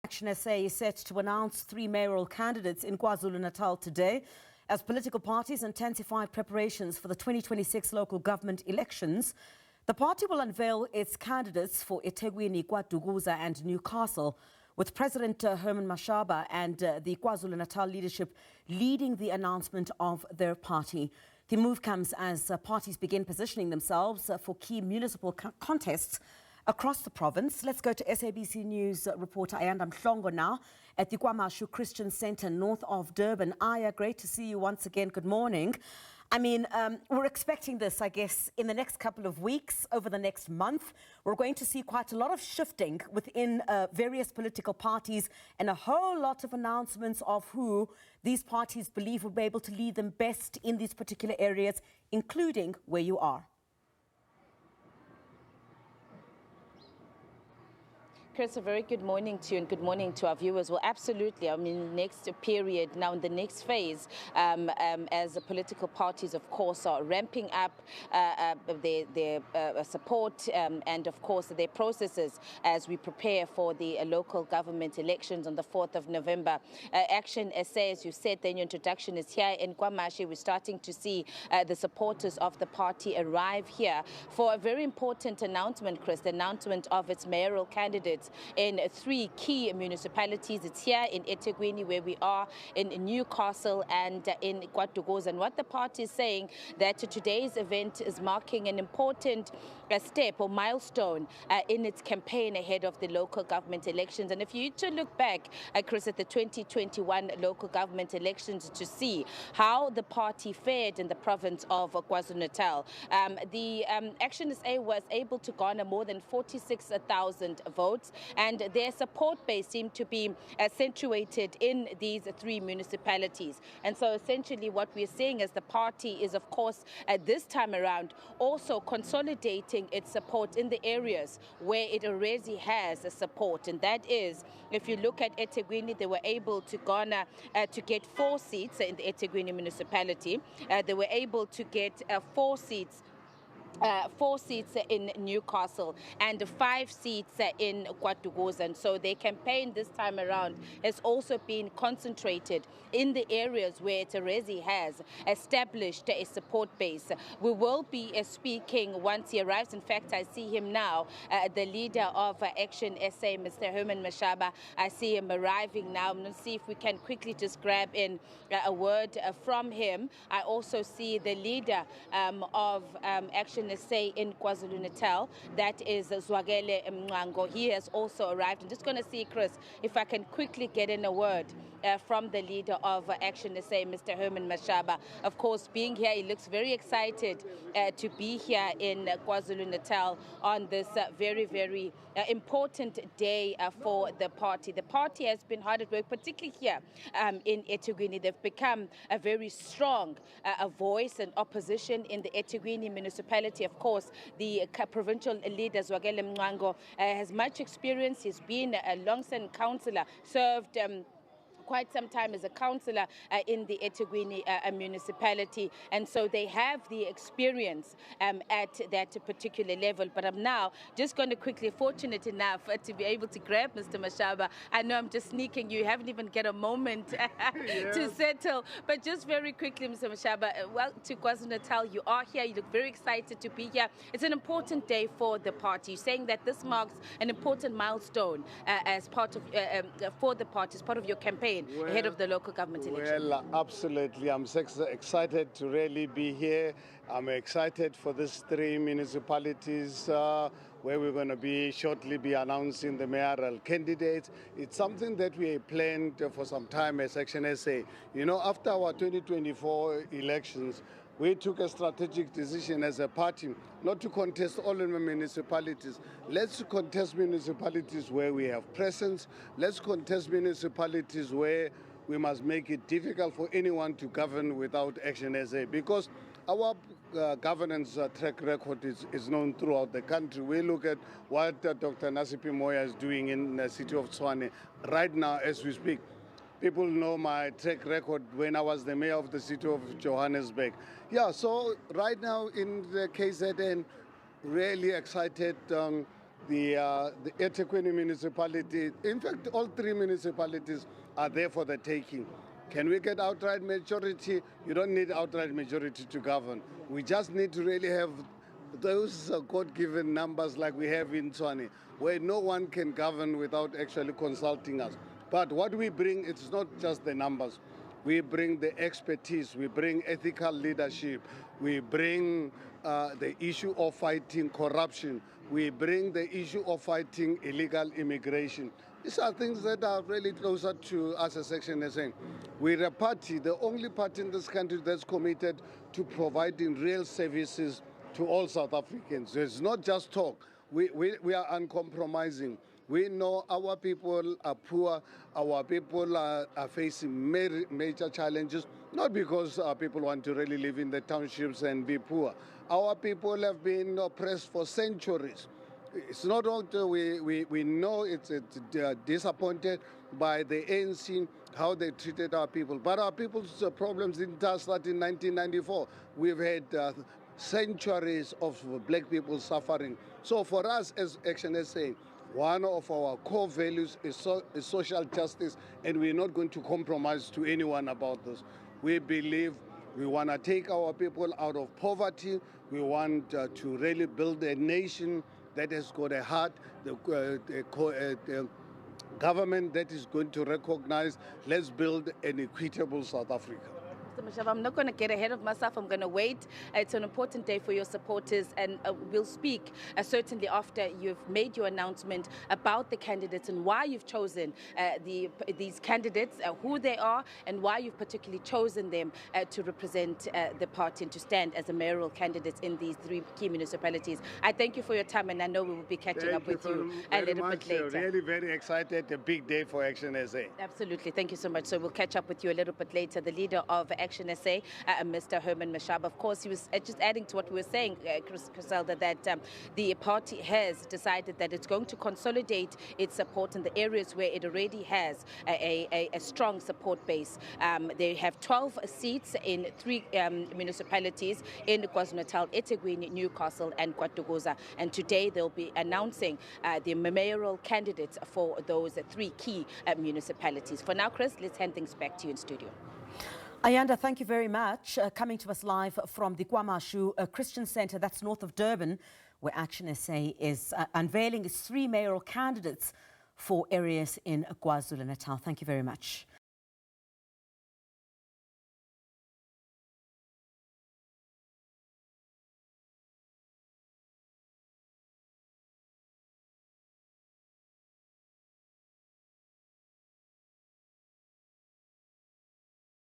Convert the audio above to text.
ActionSA is set to announce 3 mayoral candidates in KwaZulu-Natal today as political parties intensify preparations for the 2026 local government elections. The party will unveil its candidates for eThekwini, KwaDukuza and Newcastle, with President Herman Mashaba and the KwaZulu-Natal leadership leading the announcement of their party. The move comes as parties begin positioning themselves for key municipal contests across the province. Let's go to SABC News reporter Ayanda Mhlongo now at the KwaMashu Christian Centre north of Durban. Aya, great to see you once again. Good morning. I mean, we're expecting this, I guess, in the next couple of weeks, over the next month. We're going to see quite a lot of shifting within various political parties and a whole lot of announcements of who these parties believe will be able to lead them best in these particular areas, including where you are. Chris, a very good morning to you and good morning to our viewers. Well, absolutely. I mean, next period, now in the next phase, as the political parties, of course, are ramping up their support and, of course, their processes as we prepare for the local government elections on the 4th of November. ActionSA, as you said, then your introduction is here in KwaMashu. We're starting to see the supporters of the party arrive here for a very important announcement, Chris, the announcement of its mayoral candidates in 3 key municipalities. It's here in eThekwini, where we are, in Newcastle and in KwaDukuza. And what the party is saying, that today's event is marking an important step or milestone in its campaign ahead of the local government elections. And if you to look back, Chris, at the 2021 local government elections to see how the party fared in the province of KwaZulu-Natal, the ActionSA was able to garner more than 46,000 votes, and their support base seemed to be accentuated in these 3 municipalities. And so essentially what we're seeing is the party is, of course, at this time around also consolidating its support in the areas where it already has a support. And that is, if you look at eThekwini, they were able to garner, to get 4 seats in the eThekwini municipality. They were able to get 4 seats in Newcastle and 5 seats in KwaDukuza. And so their campaign this time around has also been concentrated in the areas where it already has established a support base. We will be speaking once he arrives. In fact, I see him now, the leader of ActionSA, Mr. Herman Mashaba. I see him arriving now. I'm going to see if we can quickly just grab in a word from him. I also see the leader of ActionSA in KwaZulu-Natal, that is Mhlongo. He has also arrived. I'm just going to see, Chris, if I can quickly get in a word from the leader of ActionSA, Mr. Herman Mashaba. Of course, being here, he looks very excited to be here in KwaZulu-Natal on this very, very important day for the party. The party has been hard at work, particularly here in eThekwini. They've become a very strong voice and opposition in the eThekwini municipality. Of course, the provincial leader, Mhlongo, has much experience. He's been a long-standing councillor, served quite some time as a councillor in the eThekwini municipality, and so they have the experience at that particular level. But I'm now just going to quickly, fortunate enough to be able to grab Mr. Mashaba. I know I'm just sneaking you, haven't even get a moment to settle, but just very quickly, Mr. Mashaba, well, to KwaZulu-Natal, you are here, you look very excited to be here. It's an important day for the party. You're saying that this marks an important milestone as part of for the party, as part of your campaign ahead of the local government election. Well, absolutely. I'm so excited to really be here. I'm excited for these 3 municipalities where we're going to be shortly be announcing the mayoral candidates. It's something that we planned for some time as ActionSA. You know, after our 2024 elections, we took a strategic decision as a party not to contest all of the municipalities. Let's contest municipalities where we have presence. Let's contest municipalities where we must make it difficult for anyone to govern without ActionSA, because our governance track record is known throughout the country. We look at what Dr. Nasipi Moya is doing in the city of Tshwane right now as we speak. People know my track record when I was the mayor of the city of Johannesburg. Yeah, so right now in the KZN, really excited the eThekwini municipality, in fact, all three municipalities are there for the taking. Can we get outright majority? You don't need outright majority to govern. We just need to really have those God-given numbers like we have in Tshwane, where no one can govern without actually consulting us. But what we bring, it's not just the numbers. We bring the expertise, we bring ethical leadership, we bring the issue of fighting corruption, we bring the issue of fighting illegal immigration. These are things that are really closer to us as ActionSA. We're a party, the only party in this country that's committed to providing real services to all South Africans. It's not just talk. We are uncompromising. We know our people are poor, our people are facing major challenges, not because people want to really live in the townships and be poor. Our people have been oppressed for centuries. It's not all we know it's disappointed by the ANC, how they treated our people. But our people's problems didn't start in 1994. We've had centuries of black people suffering. So for us as ActionSA, one of our core values is social justice, and we're not going to compromise to anyone about this. We believe we want to take our people out of poverty. We want to really build a nation that has got a heart, the government that is going to recognize, let's build an equitable South Africa. Mr. Mashaba, I'm not going to get ahead of myself. I'm going to wait. It's an important day for your supporters, and we'll speak certainly after you've made your announcement about the candidates and why you've chosen these candidates, who they are, and why you've particularly chosen them to represent the party and to stand as a mayoral candidates in these three key municipalities. I thank you for your time, and I know we will be catching up with you a little bit later. Really very excited. A big day for ActionSA. Absolutely. Thank you so much. So we'll catch up with you a little bit later. The leader of ActionSA, Mr. Herman Mashaba. Of course, he was just adding to what we were saying, Griselda, that the party has decided that it's going to consolidate its support in the areas where it already has a strong support base. They have 12 seats in three municipalities in KwaZulu-Natal, eThekwini, Newcastle and KwaDukuza. And today they'll be announcing the mayoral candidates for those three key municipalities. For now, Chris, let's hand things back to you in studio. Ayanda, thank you very much. Coming to us live from the KwaMashu Christian Centre, that's north of Durban, where ActionSA is unveiling its three mayoral candidates for areas in KwaZulu-Natal. Thank you very much.